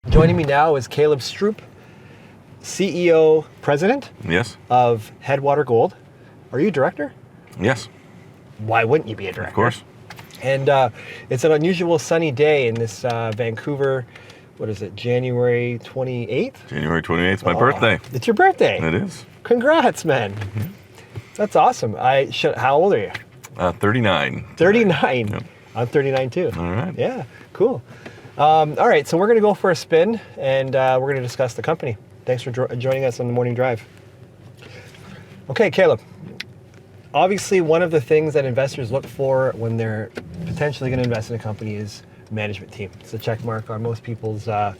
Joining me now is Caleb Stroup, CEO, President Yes. of Headwater Gold. Are you a director? Yes. Why wouldn't you be a director? Of course. And it's an unusual sunny day in this Vancouver, what is it, January 28th? January 28th, my birthday. It's your birthday. It is. Congrats, man. That's awesome. How old are you? 39. 39. Yep. I'm 39 too. All right. Yeah, cool. All right, so we're going to go for a spin, and we're going to discuss the company. Thanks for joining us on the morning drive. Okay, Caleb. Obviously, one of the things that investors look for when they're potentially going to invest in a company is management team. It's a check mark on most people's, they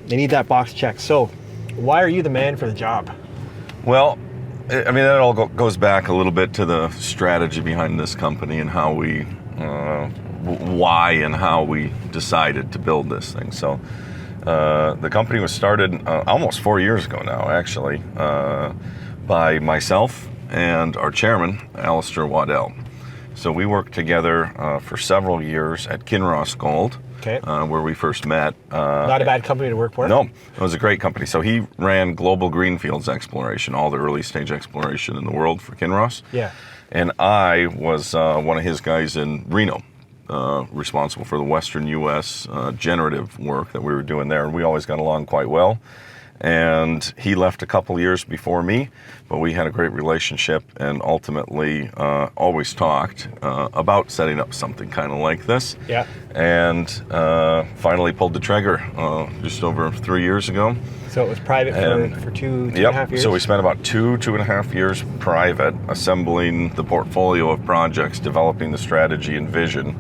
need that box checked. So why are you the man for the job? Well, I mean, that all goes back a little bit to the strategy behind this company and how we, why and how we decided to build this thing. So the company was started almost 4 years ago now, actually, by myself and our chairman, Alistair Waddell. So we worked together for several years at Kinross Gold, Okay. where we first met. Not a bad company to work for. No, it was a great company. So he ran global greenfields exploration, all the early stage exploration in the world for Kinross. Yeah. And I was one of his guys in Reno, responsible for the Western U.S. Generative work that we were doing there. And we always got along quite well. And he left a couple years before me, but we had a great relationship and ultimately always talked about setting up something kind of like this. Yeah. And finally pulled the trigger just over 3 years ago. So it was private for two and a half years? So we spent about two and a half years private, assembling the portfolio of projects, developing the strategy and vision,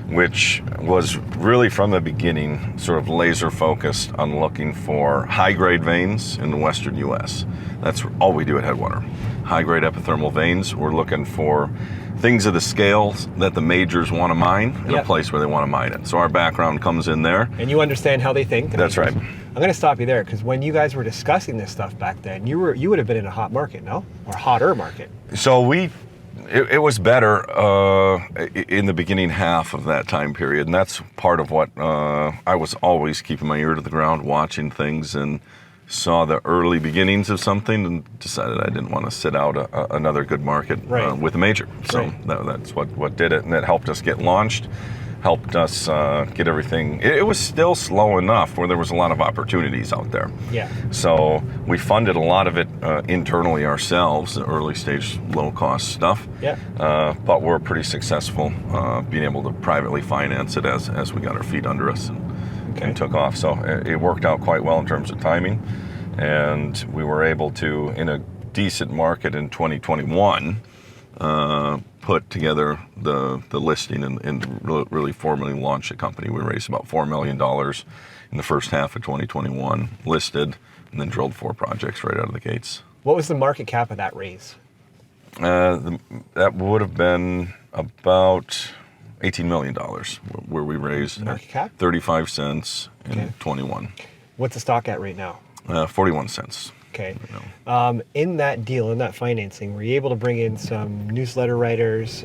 which was really from the beginning sort of laser focused on looking for high-grade veins in the Western U.S. That's all we do at Headwater. High-grade epithermal veins. We're looking for things of the scale that the majors want to mine in a place where they want to mine it. So our background comes in there. And you understand how they think. That's right. I'm going to stop you there because when you guys were discussing this stuff back then, you would have been in a hot market, no? Or hotter market. So it was better in the beginning half of that time period, and that's part of what I was always keeping my ear to the ground, watching things, and saw the early beginnings of something and decided I didn't want to sit out another good market with a major. So that's what did it, and it helped us get launched, helped us get everything. It was still slow enough where there was a lot of opportunities out there. Yeah. So we funded a lot of it internally ourselves, the early stage, low cost stuff. Yeah. But we're pretty successful being able to privately finance it as we got our feet under us and took off. So it worked out quite well in terms of timing. And we were able to, in a decent market in 2021, put together the listing and really formally launch the company. We raised about $4 million in the first half of 2021, listed, and then drilled 4 projects right out of the gates. What was the market cap of that raise? That would have been about $18 million, where we raised market cap? 35 cents in 21. What's the stock at right now? 41 cents. Okay. In that deal, in that financing, were you able to bring in some newsletter writers,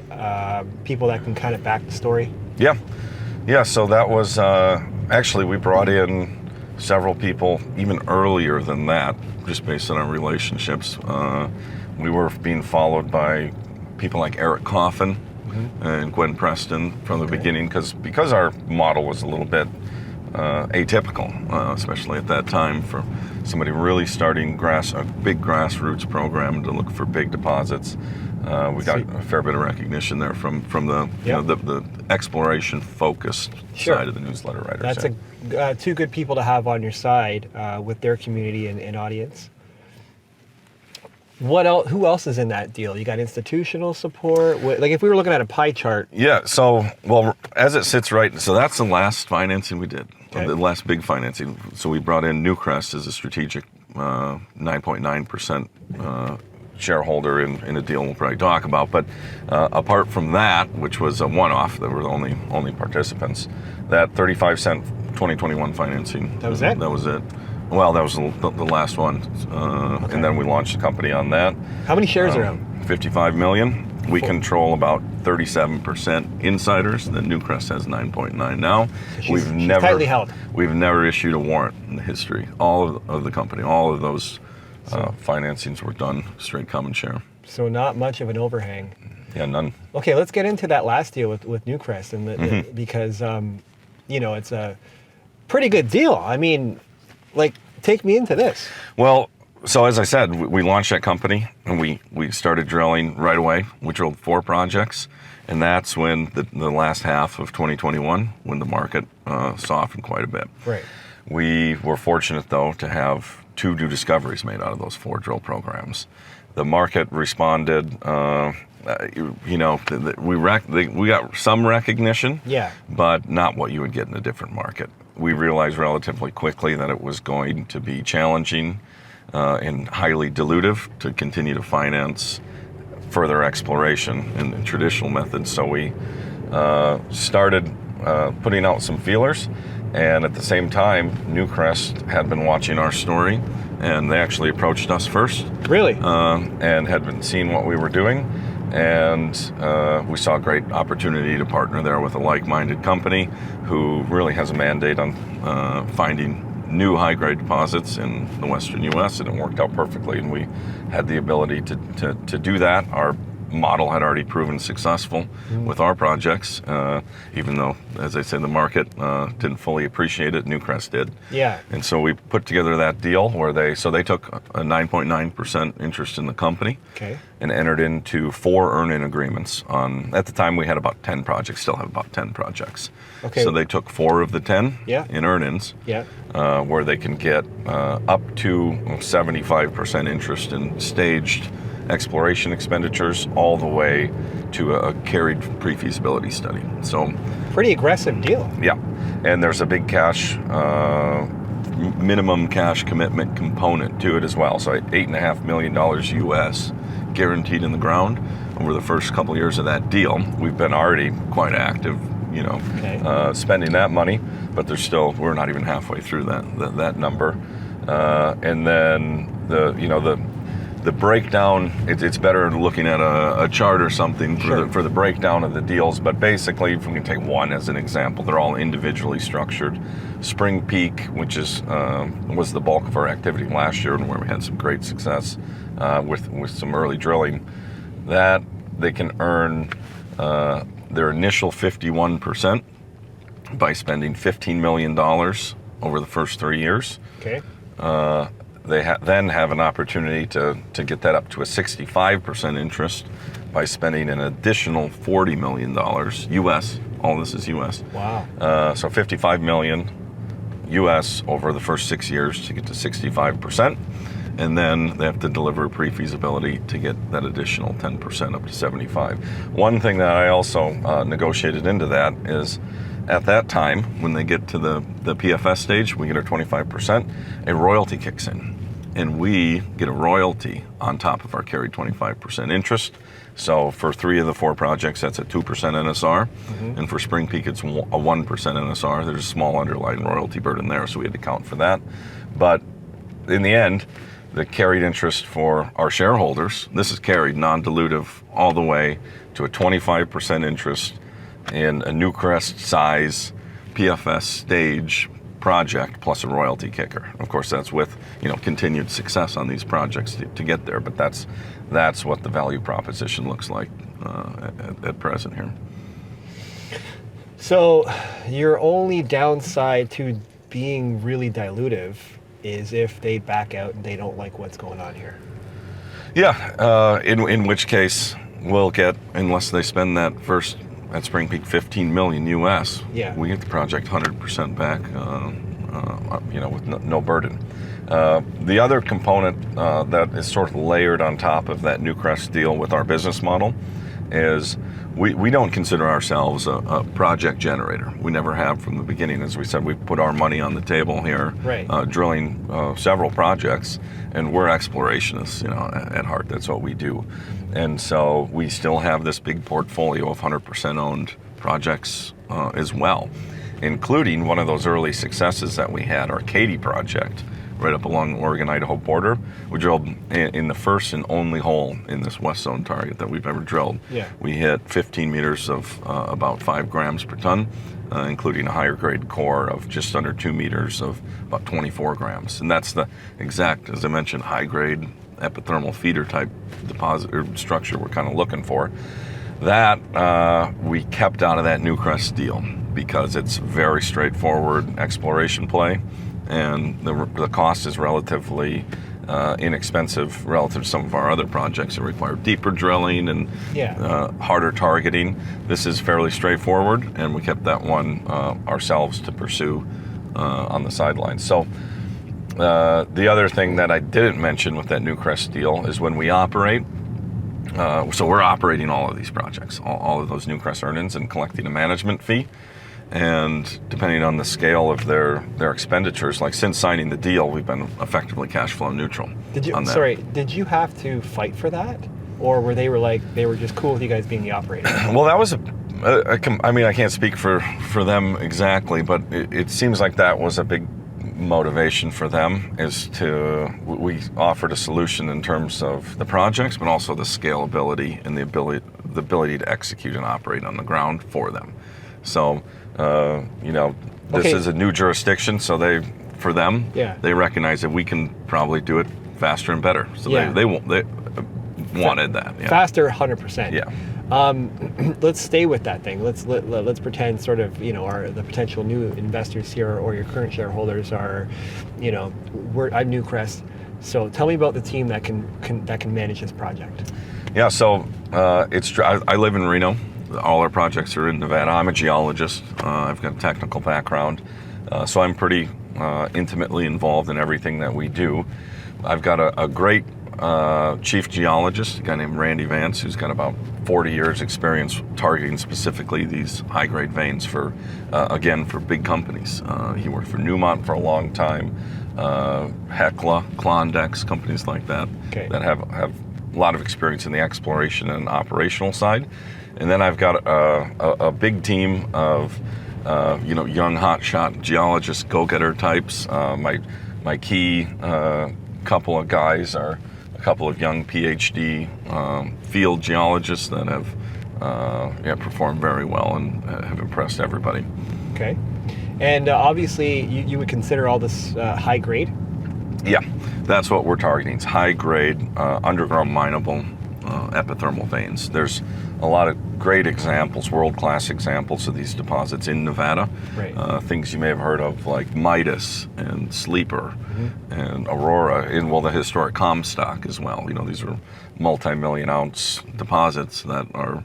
people that can kind of back the story? Yeah. So that was actually, we brought in several people even earlier than that, just based on our relationships. We were being followed by people like Eric Coffin and Gwen Preston from the beginning, because our model was a little bit atypical, especially at that time, for somebody really starting a big grassroots program to look for big deposits. We got a fair bit of recognition there from the the exploration focused side of the newsletter writers. That's two good people to have on your side with their community and audience. What else? Who else is in that deal? You got institutional support. Like if we were looking at a pie chart. Yeah. So as it sits so that's the last financing we did. Okay. The last big financing. So we brought in Newcrest as a strategic 9.9% shareholder in a deal we'll probably talk about. But apart from that, which was a one-off, that were the only participants, that 35-cent 2021 financing. That was it? That was it. Well, that was the last one. And then we launched the company on that. How many shares are out? 55 million. We control about 37% insiders. The Newcrest has 9.9 now. She's tightly held. We've never issued a warrant in the history. All of the company, all of those financings were done straight common share. So not much of an overhang. Yeah, none. Okay, let's get into that last deal with Newcrest, and because it's a pretty good deal. I mean, take me into this. Well, so as I said, we launched that company and we started drilling right away. We drilled 4 projects, and that's when the last half of 2021, when the market softened quite a bit. Right. We were fortunate, though, to have 2 new discoveries made out of those 4 drill programs. The market responded. We got some recognition, but not what you would get in a different market. We realized relatively quickly that it was going to be challenging and highly dilutive to continue to finance further exploration in traditional methods. So we started putting out some feelers, and at the same time, Newcrest had been watching our story, and they actually approached us first. Really? And had been seeing what we were doing, and we saw a great opportunity to partner there with a like-minded company who really has a mandate on finding new high-grade deposits in the western U.S., and it worked out perfectly, and we had the ability to do that. Our model had already proven successful with our projects, even though, as I said, the market didn't fully appreciate it. Newcrest did. Yeah. And so we put together that deal where they took a 9.9% interest in the company. Okay. And entered into 4 earn-in agreements on. At the time, we had about 10 projects. Still have about 10 projects. Okay. So they took 4 of the 10 in earn-ins. Yeah. Where they can get up to 75% interest in staged exploration expenditures, all the way to a carried pre-feasibility study. So, pretty aggressive deal. Yeah, and there's a big cash, minimum cash commitment component to it as well. So $8.5 million US guaranteed in the ground over the first couple of years of that deal. We've been already quite active, spending that money, but we're not even halfway through that number. And then the breakdown, it's better looking at a chart or something for the breakdown of the deals, but basically, if we can take one as an example, they're all individually structured. Spring Peak, which was the bulk of our activity last year and where we had some great success with some early drilling, that they can earn their initial 51% by spending $15 million over the first 3 years. Okay. They then have an opportunity to get that up to a 65% interest by spending an additional $40 million US. All this is US. Wow. So $55 million US over the first 6 years to get to 65%. And then they have to deliver pre-feasibility to get that additional 10% up to 75. One thing that I also negotiated into that is, at that time, when they get to the PFS stage, we get our 25%, a royalty kicks in. And we get a royalty on top of our carried 25% interest. So for 3 of the 4 projects, that's a 2% NSR. And for Spring Peak, it's a 1% NSR. There's a small underlying royalty burden there, so we had to account for that. But in the end, the carried interest for our shareholders, this is carried non-dilutive all the way to a 25% interest in a Newcrest size PFS stage project plus a royalty kicker. Of course, that's with continued success on these projects to get there, but that's what the value proposition looks like at present here. So your only downside to being really dilutive is if they back out and they don't like what's going on here. Yeah, in which case we'll get, unless they spend that first at Spring Peak $15 million US, we get the project 100% back, with no burden. The other component that is sort of layered on top of that Newcrest deal with our business model is we don't consider ourselves a project generator. We never have from the beginning. As we said, we put our money on the table here, drilling several projects, and we're explorationists, at heart. That's what we do. And so we still have this big portfolio of 100% owned projects as well, including one of those early successes that we had, our Katy project, right up along the Oregon-Idaho border. We drilled in the first and only hole in this west zone target that we've ever drilled. Yeah. We hit 15 meters of about 5 grams per ton, including a higher grade core of just under 2 meters of about 24 grams. And that's the exact, as I mentioned, high grade epithermal feeder type deposit or structure we're kind of looking for. That we kept out of that Newcrest deal because it's very straightforward exploration play, and the cost is relatively inexpensive relative to some of our other projects that require deeper drilling and harder targeting. This is fairly straightforward, and we kept that one ourselves to pursue on the sidelines. So the other thing that I didn't mention with that Newcrest deal is when we operate, so we're operating all of these projects, all of those Newcrest earnings, and collecting a management fee. And depending on the scale of their expenditures, like since signing the deal, we've been effectively cash flow neutral. Did you? On that. Sorry, did you have to fight for that, or were they were just cool with you guys being the operator? Well, that was I mean, I can't speak for them exactly, but it seems like that was a big motivation for them. We offered a solution in terms of the projects, but also the scalability and the ability to execute and operate on the ground for them. So, this is a new jurisdiction, so they recognize that we can probably do it faster and better. So they wanted that. Yeah. Faster, 100%. Yeah. Let's stay with that thing. Let's pretend sort of, the potential new investors here or your current shareholders are, I'm Newcrest. So tell me about the team that can manage this project. Yeah. So I live in Reno. All our projects are in Nevada. I'm a geologist. I've got a technical background, so I'm pretty intimately involved in everything that we do. I've got a great chief geologist, a guy named Randy Vance, who's got about 40 years experience targeting specifically these high-grade veins for big companies. He worked for Newmont for a long time, Hecla, Klondex, companies like that, that have a lot of experience in the exploration and operational side. And then I've got a big team of young hotshot geologists, go-getter types. My key couple of guys are a couple of young PhD field geologists that have performed very well and have impressed everybody. Okay. And obviously you would consider all this high grade? Yeah, that's what we're targeting. It's high grade, underground mineable epithermal veins. There's a lot of great examples, world-class examples of these deposits in Nevada. Right. Things you may have heard of like Midas and Sleeper and Aurora, and the historic Comstock as well. These are multi-million ounce deposits that are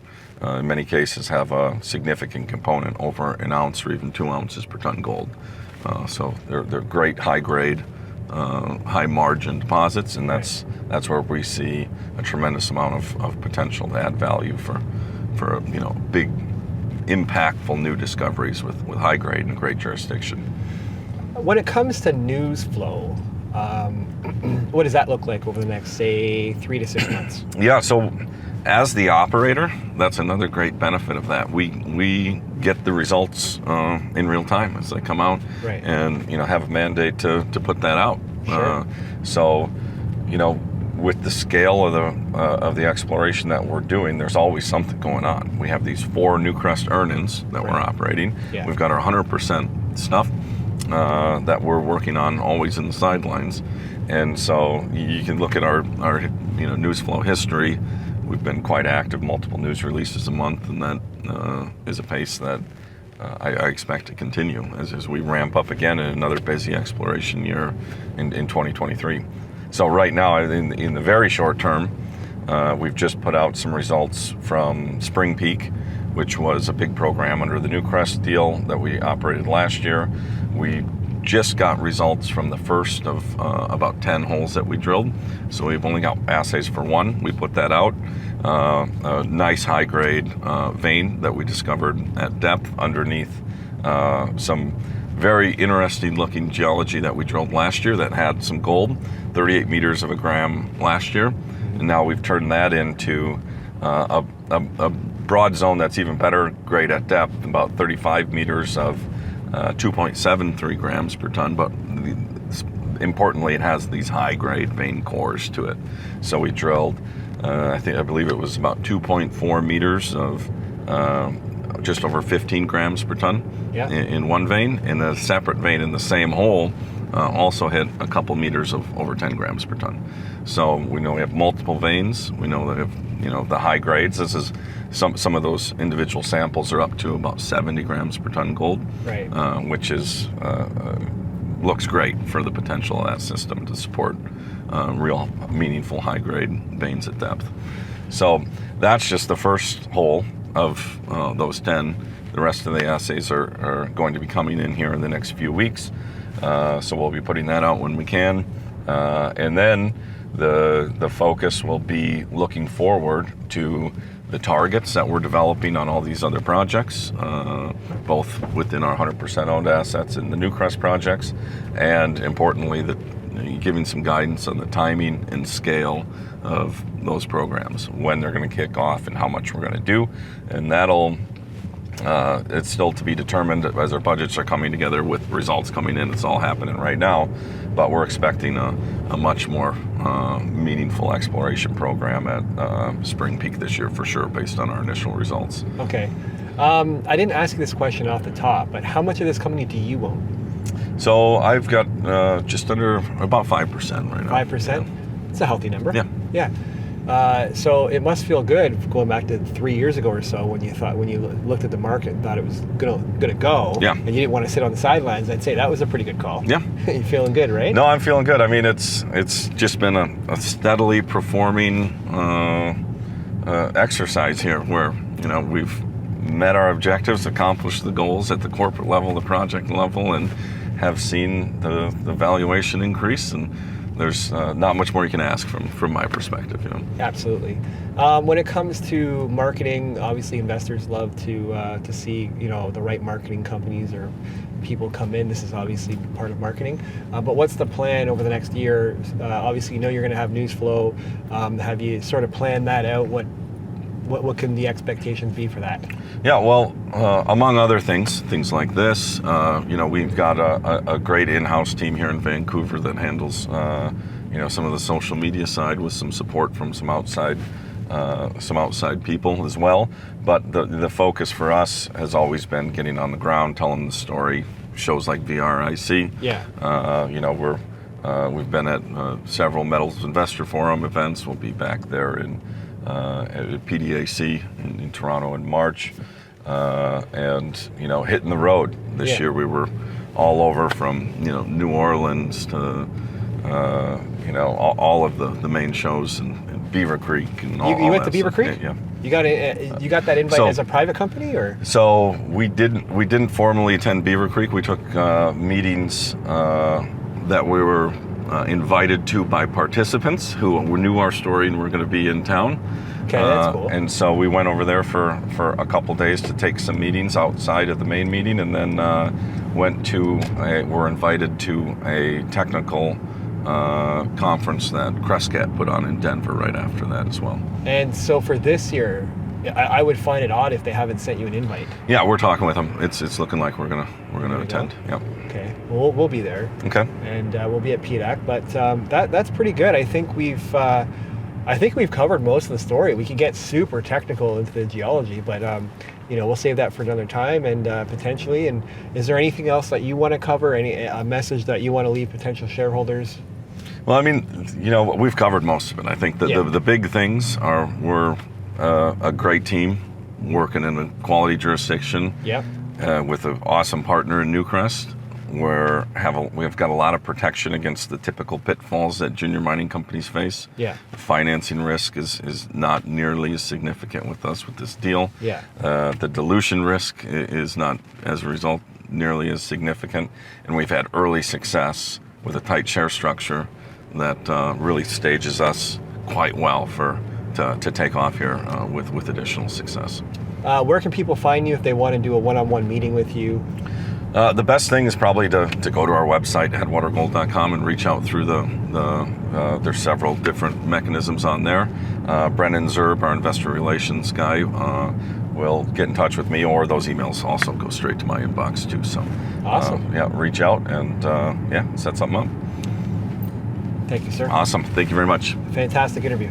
in many cases have a significant component over an ounce or even 2 ounces per ton gold. So they're great high grade, high margin deposits, and that's where we see a tremendous amount of potential to add value for big impactful new discoveries with high grade and great jurisdiction. When it comes to news flow, what does that look like over the next, say, 3 to 6 months? Yeah, so as the operator, that's another great benefit of that. We get the results in real time as they come out, right, and have a mandate to put that out. Sure. So with the scale of the exploration that we're doing, there's always something going on. We have these 4 Newcrest earn-ins that we're operating. Yeah. We've got our 100% stuff that we're working on, always in the sidelines. And so you can look at our news flow history. We've been quite active, multiple news releases a month, and that is a pace that I expect to continue as we ramp up again in another busy exploration year in 2023. So right now, in the very short term, we've just put out some results from Spring Peak, which was a big program under the Newcrest deal that we operated last year. We just got results from the first of about 10 holes that we drilled. So we've only got assays for 1. We put that out. A nice high-grade vein that we discovered at depth underneath some very interesting looking geology that we drilled last year that had some gold, 38 meters of a gram last year. And now we've turned that into a broad zone that's even better grade at depth, about 35 meters of 2.73 grams per ton, but importantly, it has these high-grade vein cores to it. So we drilled, I believe it was about 2.4 meters of just over 15 grams per ton in one vein, and a separate vein in the same hole also hit a couple meters of over 10 grams per ton. So we know we have multiple veins. We know that we have, the high grades. This is some of those individual samples are up to about 70 grams per ton gold, right? Which is looks great for the potential of that system to support real meaningful high grade veins at depth. So that's just the first hole of those 10. The rest of the assays are going to be coming in here in the next few weeks. So we'll be putting that out when we can. And then the focus will be looking forward to the targets that we're developing on all these other projects, both within our 100% owned assets and the Newcrest projects, and importantly, giving some guidance on the timing and scale of those programs, when they're going to kick off and how much we're going to do. And that'll it's still to be determined as our budgets are coming together with results coming in. It's all happening right now, but we're expecting a much more meaningful exploration program at Spring Peak this year for sure, based on our initial results. Okay. I didn't ask you this question off the top, but how much of this company do you own? So I've got just under about 5% right now. 5%? Yeah. It's a healthy number. Yeah. Yeah. So it must feel good going back to 3 years ago or so when you looked at the market and thought it was gonna go, yeah, and you didn't want to sit on the sidelines. I'd say that was a pretty good call. Yeah. You're feeling good, right? No, I'm feeling good. I mean, it's just been a steadily performing exercise here, where we've met our objectives, accomplished the goals at the corporate level, the project level, and have seen the valuation increase, and there's not much more you can ask from my perspective. Absolutely. When it comes to marketing, obviously investors love to see the right marketing companies or people come in. This is obviously part of marketing. But what's the plan over the next year? Obviously, you're going to have news flow. Have you sort of planned that out? What can the expectations be for that? Yeah, well, among other things like this, we've got a great in-house team here in Vancouver that handles, some of the social media side with some support from some outside people as well. But the focus for us has always been getting on the ground, telling the story. Shows like VRIC. Yeah. We've been at several Metals Investor Forum events. We'll be back there at PDAC in Toronto in March, and hitting the road this year. We were all over from New Orleans to all of the main shows and Beaver Creek and all. You went to Beaver stuff. Creek? Yeah. You got that invite as a private company, or? So we didn't formally attend Beaver Creek. We took meetings that we were invited to by participants who knew our story and were going to be in town. Okay, that's cool. And so we went over there for a couple days to take some meetings outside of the main meeting, and then were invited to a technical conference that Crescat put on in Denver right after that as well. And so for this year, I would find it odd if they haven't sent you an invite. Yeah, we're talking with them. It's looking like we're gonna attend. Yep. Okay. Well, we'll be there. Okay. And we'll be at PDAC, but that's pretty good. I think we've covered most of the story. We could get super technical into the geology, but we'll save that for another time and potentially. And is there anything else that you want to cover? A message that you want to leave potential shareholders? Well, I mean, we've covered most of it. I think the big things are we're a great team working in a quality jurisdiction. Yeah. With an awesome partner in Newcrest. We've got a lot of protection against the typical pitfalls that junior mining companies face. Yeah. The financing risk is not nearly as significant with us with this deal. Yeah. The dilution risk is not, as a result, nearly as significant. And we've had early success with a tight share structure that really stages us quite well to take off here with additional success. Where can people find you if they want to do a one-on-one meeting with you? The best thing is probably to go to our website, headwatergold.com, and reach out through there's several different mechanisms on there. Brennan Zerb, our investor relations guy, will get in touch with me, or those emails also go straight to my inbox too. So, awesome. reach out and set something up. Thank you, sir. Awesome. Thank you very much. Fantastic interview.